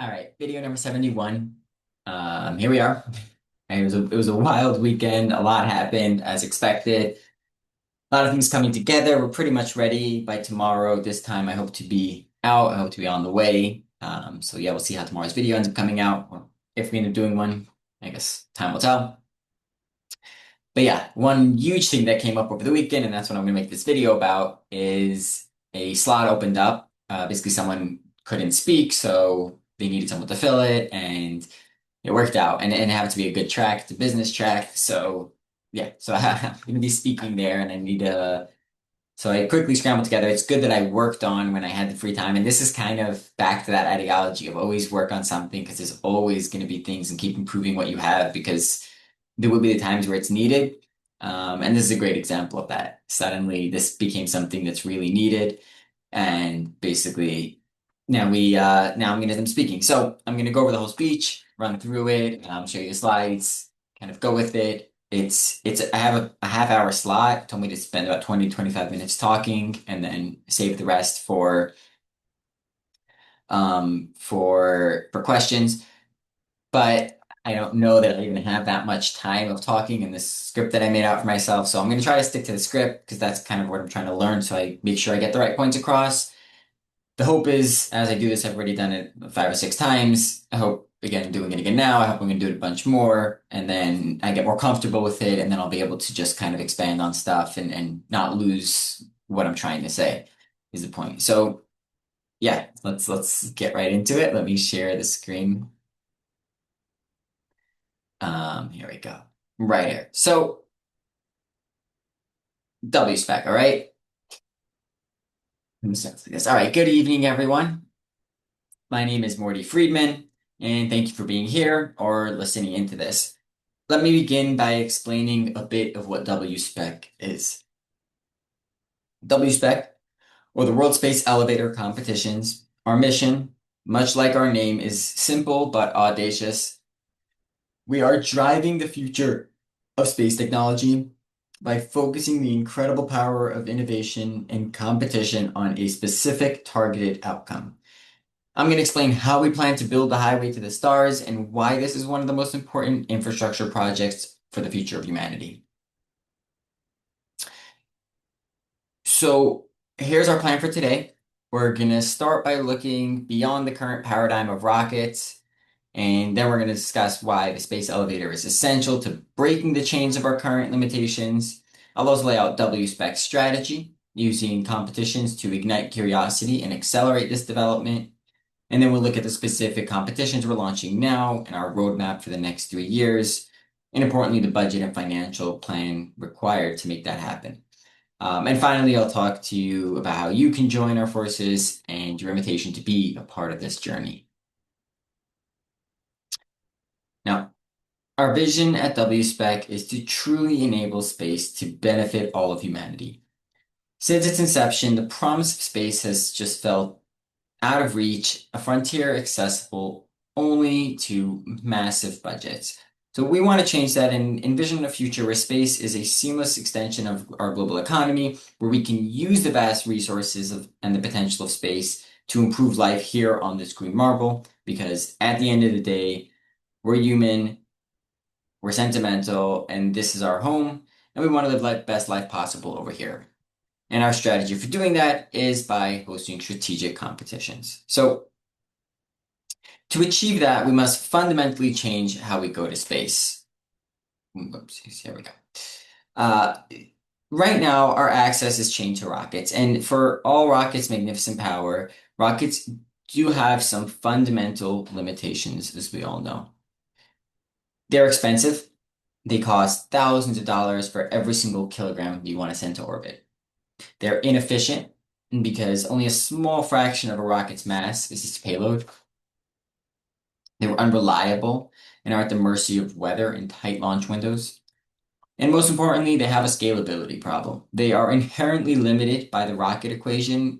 All right, video number 71. Here we are. And it was a wild weekend. A lot happened as expected. A lot of things coming together. We're pretty much ready by tomorrow. This time, I hope to be out. I hope to be on the way. So yeah, we'll see how tomorrow's video ends up coming out, or if we end up doing one. I guess time will tell. But yeah, one huge thing that came up over the weekend, and that's what I'm going to make this video about, is a slot opened up. Basically, someone couldn't speak, so they needed someone to fill it, and it worked out. And it happened to be a good track, it's a business track. So yeah, so I'm going to be speaking there, and I need to. So I quickly scrambled together. It's good that I worked on when I had the free time, and this is kind of back to that ideology of always work on something because there's always going to be things and keep improving what you have because there will be the times where it's needed. And this is a great example of that. Suddenly, this became something that's really needed, and basically, now I'm gonna I'm speaking. So I'm gonna go over the whole speech, run through it, show you the slides, kind of go with it. It's I have a half hour slot. Told me to spend about 20 25 minutes talking, and then save the rest for questions. But I don't know that I even have that much time of talking in this script that I made out for myself. So I'm going to try to stick to the script because that's kind of what I'm trying to learn. So I make sure I get the right points across. The hope is, as I do this, I've already done it 5 or 6 times. I hope, again, doing it again now. I hope I'm going to do it a bunch more. And then I get more comfortable with it. And then I'll be able to just kind of expand on stuff and not lose what I'm trying to say, is the point. So yeah, let's get right into it. Let me share the screen. Here we go. Right here. So W spec, all right? Let me start like this. All right, good evening, everyone. My name is Morty Friedman, and thank you for being here or listening into this. Let me begin by explaining a bit of what W spec is. W spec, or the World Space Elevator Competitions, our mission, much like our name, is simple but audacious. We are driving the future of space technology by focusing the incredible power of innovation and competition on a specific targeted outcome. I'm going to explain how we plan to build the highway to the stars and why this is one of the most important infrastructure projects for the future of humanity. So here's our plan for today. We're going to start by looking beyond the current paradigm of rockets, and then we're going to discuss why the space elevator is essential to breaking the chains of our current limitations. I'll also lay out W-Spec's strategy, using competitions to ignite curiosity and accelerate this development. And then we'll look at the specific competitions we're launching now and our roadmap for the next 3 years. And importantly, the budget and financial plan required to make that happen. And finally, I'll talk to you about how you can join our forces and your invitation to be a part of this journey. Now, our vision at WSpec is to truly enable space to benefit all of humanity. Since its inception, the promise of space has just felt out of reach, a frontier accessible only to massive budgets. So we want to change that and envision a future where space is a seamless extension of our global economy, where we can use the vast resources and the potential of space to improve life here on this green marble. Because at the end of the day, we're human, we're sentimental, and this is our home, and we want to live the best life possible over here. And our strategy for doing that is by hosting strategic competitions. So to achieve that, we must fundamentally change how we go to space. Oops, here we go. Uh, right now, our access is chained to rockets. And for all rockets' magnificent power, rockets do have some fundamental limitations, as we all know. They're expensive. They cost thousands of dollars for every single kilogram you want to send to orbit. They're inefficient because only a small fraction of a rocket's mass is its payload. They were unreliable and are at the mercy of weather and tight launch windows. And most importantly, they have a scalability problem. They are inherently limited by the rocket equation,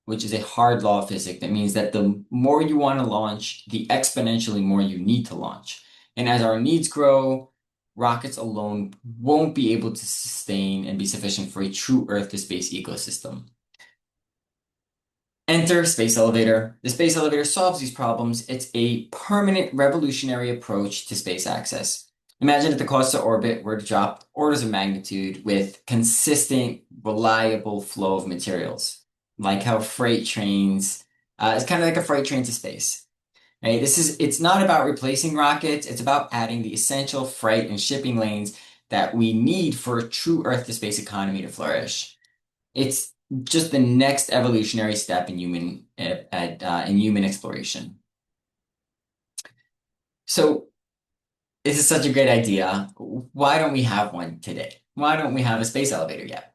which is a hard law of physics that means that the more you want to launch, the exponentially more you need to launch. And as our needs grow, rockets alone won't be able to sustain and be sufficient for a true Earth to space ecosystem. Enter space elevator. The space elevator solves these problems. It's a permanent revolutionary approach to space access. Imagine if the cost of orbit were to drop orders of magnitude with consistent, reliable flow of materials, like how freight trains, it's kind of like a freight train to space. Right? It's not about replacing rockets, it's about adding the essential freight and shipping lanes that we need for a true Earth to space economy to flourish. It's just the next evolutionary step in human exploration. So this is such a great idea. Why don't we have one today? Why don't we have a space elevator yet?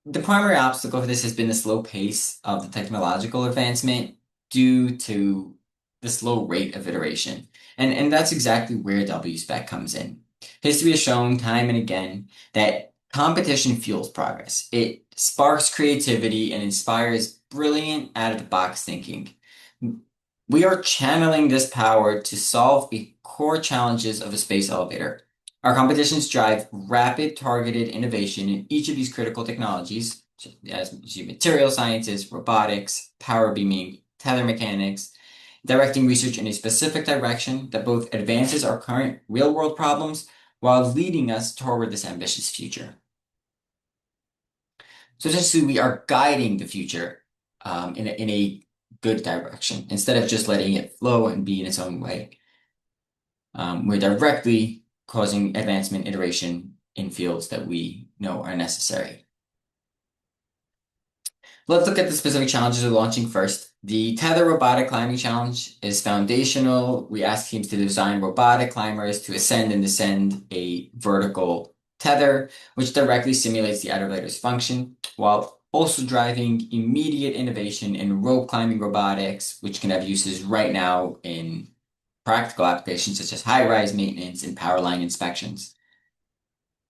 The primary obstacle for this has been the slow pace of the technological advancement due to the slow rate of iteration. And that's exactly where WSPEC comes in. History has shown time and again that competition fuels progress. It sparks creativity and inspires brilliant out-of-the-box thinking. We are channeling this power to solve the core challenges of a space elevator. Our competitions drive rapid, targeted innovation in each of these critical technologies, as material sciences, robotics, power beaming, tether mechanics, directing research in a specific direction that both advances our current real-world problems while leading us toward this ambitious future. So essentially, we are guiding the future in a good direction instead of just letting it flow and be in its own way. We're directly causing advancement iteration in fields that we know are necessary. Let's look at the specific challenges we're launching first. The Tether Robotic Climbing Challenge is foundational. We ask teams to design robotic climbers to ascend and descend a vertical tether, which directly simulates the elevator's function, while also driving immediate innovation in rope climbing robotics, which can have uses right now in practical applications such as high-rise maintenance and power line inspections.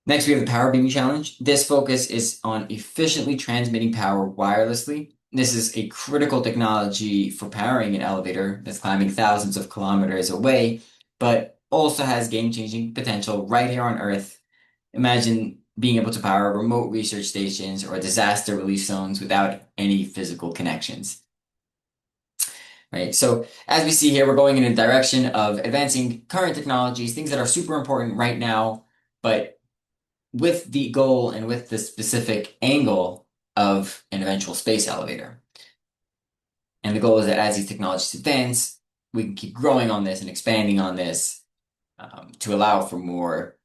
Next, we have the Power Beaming Challenge. This focus is on efficiently transmitting power wirelessly. This is a critical technology for powering an elevator that's climbing thousands of kilometers away, but also has game-changing potential right here on Earth. Imagine being able to power remote research stations or disaster relief zones without any physical connections. Right. So as we see here, we're going in a direction of advancing current technologies, things that are super important right now, but with the goal and with the specific angle of an eventual space elevator. And the goal is that as these technologies advance, we can keep growing on this and expanding on this to allow for more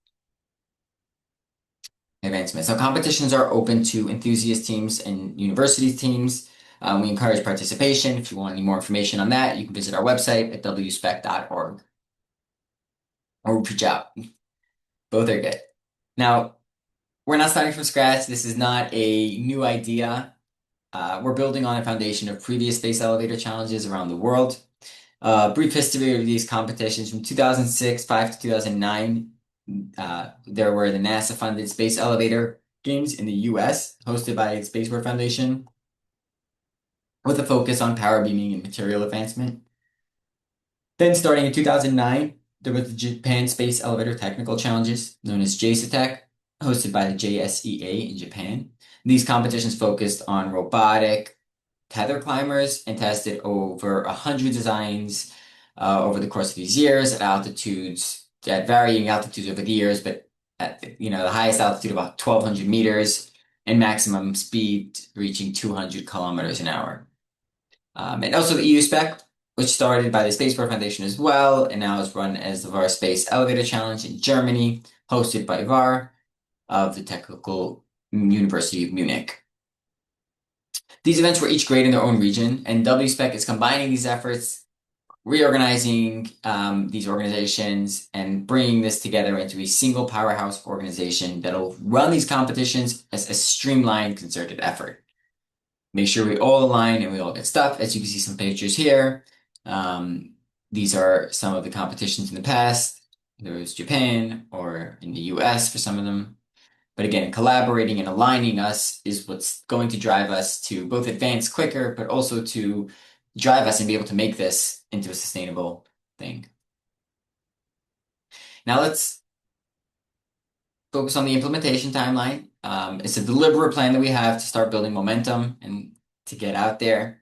advancement. So competitions are open to enthusiast teams and university teams. We encourage participation. If you want any more information on that, you can visit our website at wspec.org or reach out. Both are good. Now, we're not starting from scratch. This is not a new idea. We're building on a foundation of previous space elevator challenges around the world. Brief history of these competitions from 2006, 5 to 2009. There were the NASA-funded space elevator games in the US, hosted by the Spaceport Foundation, with a focus on power beaming and material advancement. Then, starting in 2009, there was the Japan Space Elevator Technical Challenges, known as JSATEC, hosted by the JSEA in Japan. These competitions focused on robotic tether climbers and tested over 100 designs over the course of these years at varying altitudes over the years, but at the highest altitude about 1,200 meters and maximum speed reaching 200 kilometers an hour. And also the EU spec, which started by the Spaceport Foundation as well, and now is run as the VAR Space Elevator Challenge in Germany, hosted by VAR of the Technical University of Munich. These events were each great in their own region, and WSPEC is combining these efforts, reorganizing these organizations, and bringing this together into a single powerhouse organization that'll run these competitions as a streamlined, concerted effort. Make sure we all align and we all get stuff. As you can see some pictures here. These are some of the competitions in the past. There was Japan or in the US for some of them. But again, collaborating and aligning us is what's going to drive us to both advance quicker, but also to drive us and be able to make this into a sustainable thing. Now let's focus on the implementation timeline. It's a deliberate plan that we have to start building momentum and to get out there.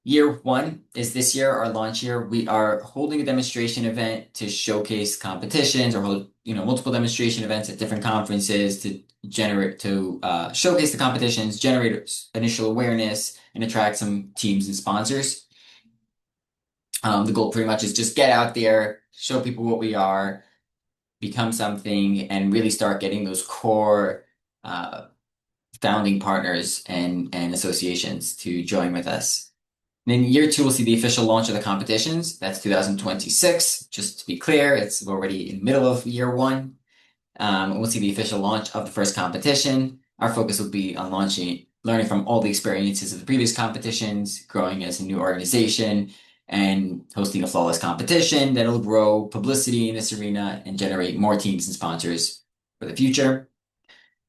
Year one is this year, our launch year. We are holding a demonstration event to showcase competitions or hold, multiple demonstration events at different conferences to showcase the competitions, generate initial awareness, and attract some teams and sponsors. The goal pretty much is just get out there, show people what we are, become something, and really start getting those core founding partners and associations to join with us. And in year two, we'll see the official launch of the competitions. That's 2026. Just to be clear, it's already in the middle of year one. We'll see the official launch of the first competition. Our focus will be on learning from all the experiences of the previous competitions, growing as a new organization, and hosting a flawless competition that'll grow publicity in this arena and generate more teams and sponsors for the future.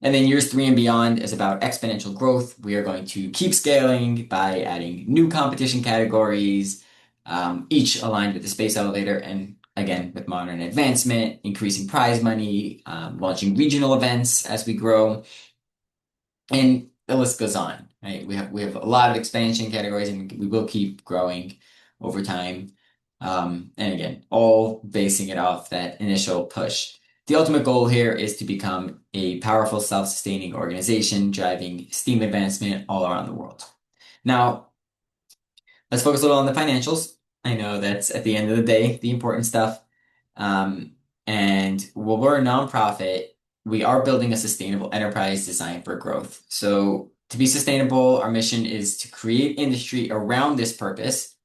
And then years 3 and beyond is about exponential growth. We are going to keep scaling by adding new competition categories, each aligned with the Space Elevator and again with modern advancement, increasing prize money, launching regional events as we grow, and the list goes on. Right? We have a lot of expansion categories, and we will keep growing over time. And again, all basing it off that initial push. The ultimate goal here is to become a powerful, self-sustaining organization, driving STEAM advancement all around the world. Now, let's focus a little on the financials. I know that's at the end of the day, the important stuff. And while we're a nonprofit, we are building a sustainable enterprise designed for growth. So to be sustainable, our mission is to create industry around this purpose,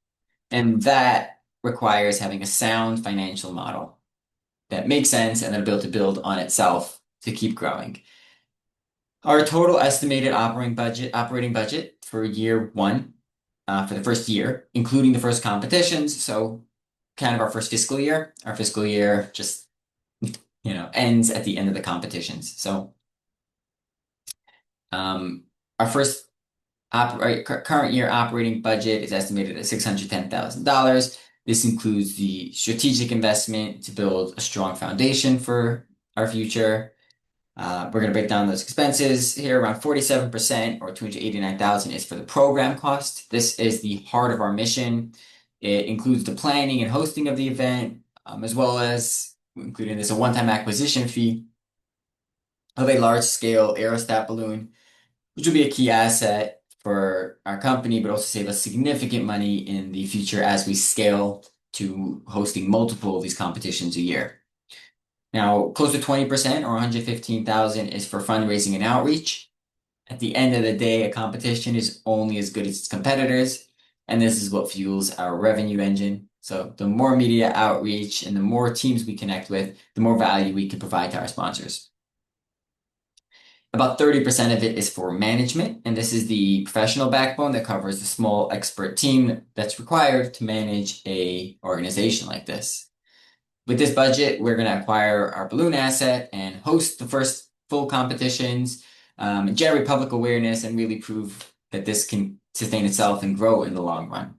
and that requires having a sound financial model that makes sense and then be able to build on itself to keep growing. Our total estimated operating budget for year one, for the first year, including the first competitions, so kind of our first fiscal year. Our fiscal year just ends at the end of the competitions. So our first current year operating budget is estimated at $610,000. This includes the strategic investment to build a strong foundation for our future. We're going to break down those expenses here. Around 47% or $289,000 is for the program cost. This is the heart of our mission. It includes the planning and hosting of the event, as well as including a one-time acquisition fee of a large-scale aerostat balloon, which will be a key asset for our company, but also save us significant money in the future as we scale to hosting multiple of these competitions a year. Now, close to 20% or $115,000 is for fundraising and outreach. At the end of the day, a competition is only as good as its competitors, and this is what fuels our revenue engine. So the more media outreach and the more teams we connect with, the more value we can provide to our sponsors. About 30% of it is for management, and this is the professional backbone that covers the small expert team that's required to manage a organization like this. With this budget, we're going to acquire our balloon asset and host the first full competitions, generate public awareness, and really prove that this can sustain itself and grow in the long run.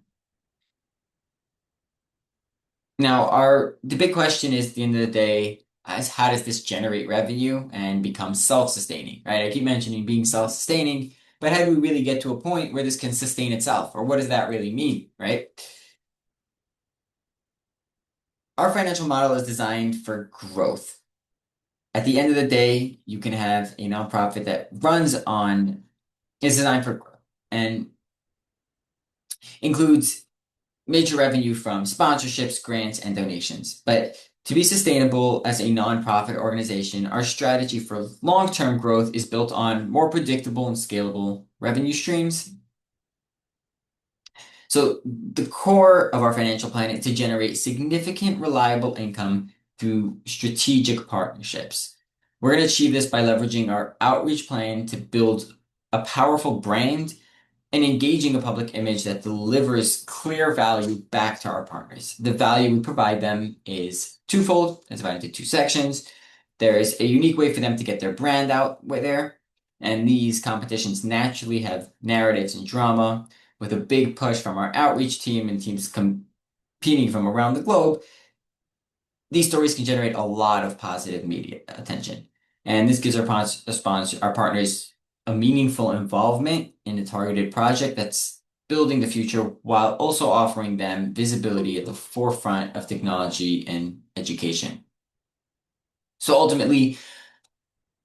Now, the big question is, at the end of the day, is how does this generate revenue and become self-sustaining, right? I keep mentioning being self-sustaining, but how do we really get to a point where this can sustain itself? Or what does that really mean, right? Our financial model is designed for growth. At the end of the day, you can have a nonprofit that is designed for growth and includes major revenue from sponsorships, grants, and donations. But to be sustainable as a nonprofit organization, our strategy for long-term growth is built on more predictable and scalable revenue streams. So the core of our financial plan is to generate significant, reliable income through strategic partnerships. We're going to achieve this by leveraging our outreach plan to build a powerful brand and engaging a public image that delivers clear value back to our partners. The value we provide them is twofold. It's divided into two sections. There is a unique way for them to get their brand out there, and these competitions naturally have narratives and drama. With a big push from our outreach team and teams competing from around the globe, these stories can generate a lot of positive media attention. And this gives our partners a meaningful involvement in a targeted project that's building the future while also offering them visibility at the forefront of technology and education. So ultimately,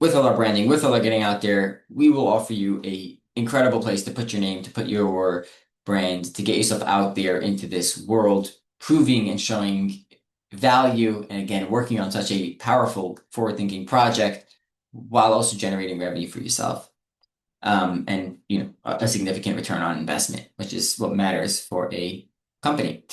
with all our branding, with all our getting out there, we will offer you a incredible place to put your name, to put your brand, to get yourself out there into this world, proving and showing value, and again, working on such a powerful, forward-thinking project while also generating revenue for yourself. And a significant return on investment, which is what matters for a company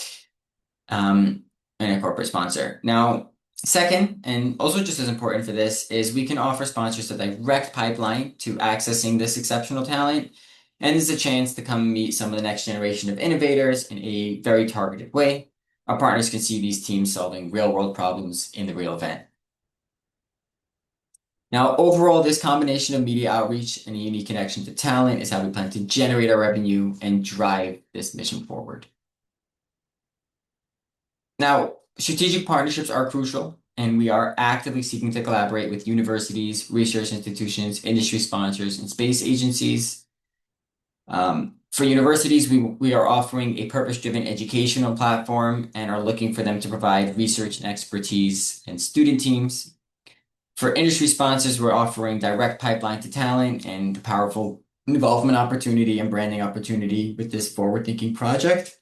um, and a corporate sponsor. Now, second, and also just as important for this, is we can offer sponsors a direct pipeline to accessing this exceptional talent. And this is a chance to come meet some of the next generation of innovators in a very targeted way. Our partners can see these teams solving real world problems in the real event. Now, overall, this combination of media outreach and a unique connection to talent is how we plan to generate our revenue and drive this mission forward. Now, strategic partnerships are crucial, and we are actively seeking to collaborate with universities, research institutions, industry sponsors, and space agencies. For universities, we are offering a purpose-driven educational platform and are looking for them to provide research and expertise and student teams. For industry sponsors, we're offering direct pipeline to talent and powerful involvement opportunity and branding opportunity with this forward-thinking project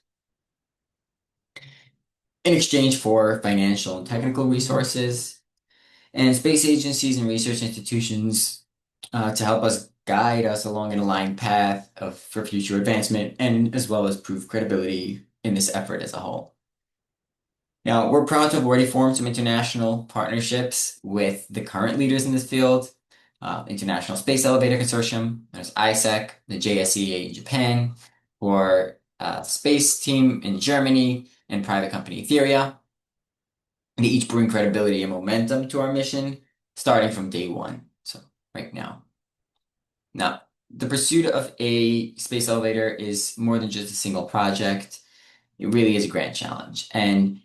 in exchange for financial and technical resources, and space agencies and research institutions to help us guide us along an aligned path for future advancement and as well as prove credibility in this effort as a whole. Now, we're proud to have already formed some international partnerships with the current leaders in this field, International Space Elevator Consortium, there's ISEC, the JSEA in Japan, or Space Team in Germany, and private company Etheria. They each bring credibility and momentum to our mission, starting from day one, so right now. Now, the pursuit of a space elevator is more than just a single project. It really is a grand challenge. And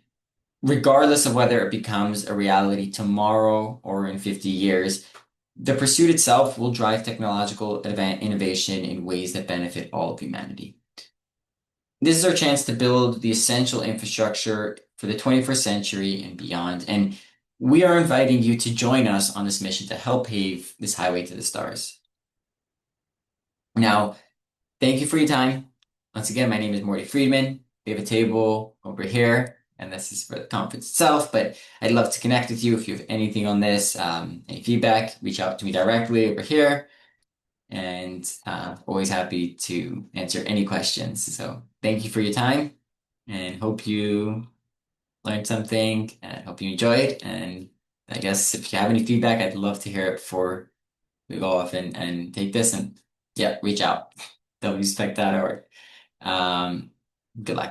regardless of whether it becomes a reality tomorrow or in 50 years, the pursuit itself will drive technological innovation in ways that benefit all of humanity. This is our chance to build the essential infrastructure for the 21st century and beyond. And we are inviting you to join us on this mission to help pave this highway to the stars. Now, thank you for your time. Once again, my name is Morty Friedman. We have a table over here, and this is for the conference itself, but I'd love to connect with you if you have anything on this, any feedback, reach out to me directly over here, and always happy to answer any questions. So thank you for your time, and hope you learned something, and hope you enjoyed, and I guess if you have any feedback, I'd love to hear it before we go off and take this, and yeah, reach out. wspec.org. Good luck.